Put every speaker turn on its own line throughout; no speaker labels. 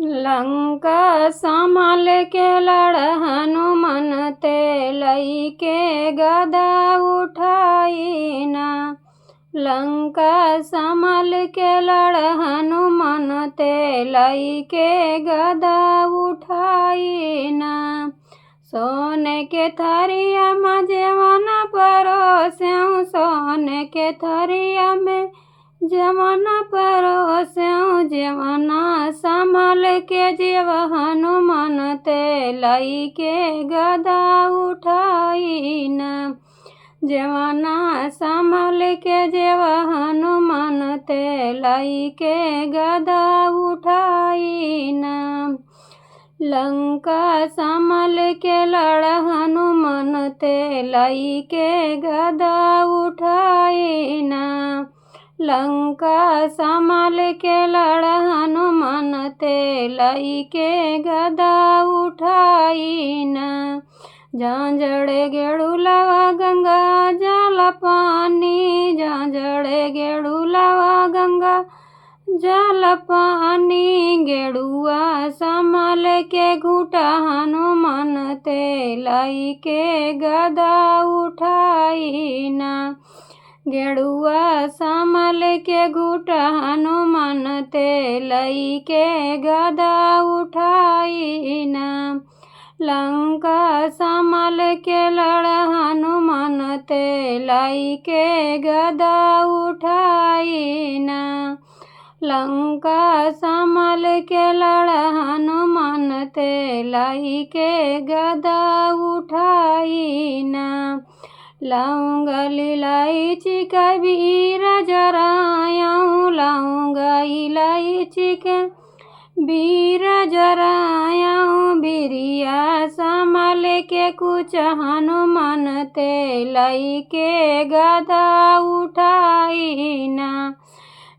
लंका संभाल के लड़ हनुमान ते लइके गदा उठाई ना। लंका संभाल के लड़ हनुमान ते लइके गदा उठाई ना। सोने के थरिया में जेवना परोस्यौ, सोने के थरिया में जेवना परोस्यौ, जेवना संभाल के जेव हनुमान ते लइके गदा उठाई ना। जेवना संभाल के जेव हनुमान ते लइके गदा उठाई ना। लंका संभाल के लड़ हनुमान ते लइके गदा उठाई ना। लंका संभाल के लड़ हनुमान ते लइके गदा उठाई ना। झांझड़े गेड़ुलवा गंगा जल पानी, झांझड़े गेड़ुलवा गंगा जल पानी। गेड़ुआ संभाल के घूटा हनुमान ते लइके गदा उठाई ना। गेड़ुआ संभाल के घूटा हनुमान ते लइके गदा उठाई ना। लंका संभाल के लड़ हनुमान ते लइके गदा उठाई ना। लंका संभाल के लड़ हनुमान ते लइके गदा उठाई ना। लौंग इलायची कबीर जरायौ, लौंग इलायची के बीर जरायौ। बिरिया संभाल के कुछ हनुमान ते लइके गदा उठाई ना।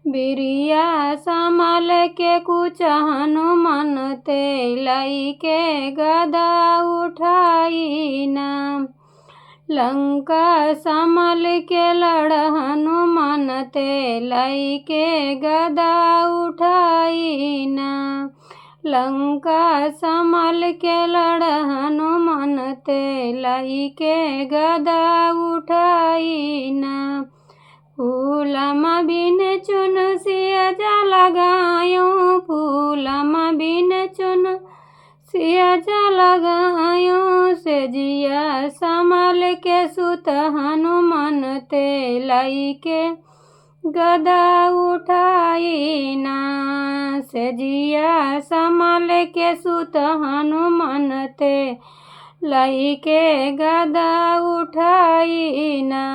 बिरिया संभाल के कुछ हनुमान ते लइके गदा उठाई ना। लंका संभाल के लड़ हनुमान ते लइके गदा उठाई ना। लंका संभाल के लड़ हनुमान ते लइके गदा उठाई ना। फूलमा बिन चुन सिया लगायो, फूलमा बिन चुन सिया लगायो। से जिया संभाल के सुत हनुमान ते लइके गदा उठाई ना। से जिया संभाल के सुत हनुमान ते लइके गदा उठाई ना।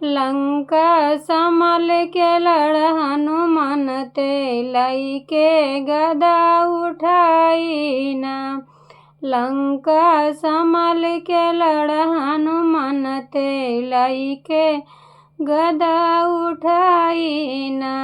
लंका संभाल के लड़ हनुमान ते लइके गदा उठाई ना। लंका संभाल के लड़ हनुमान ते लइके गदा उठाई ना।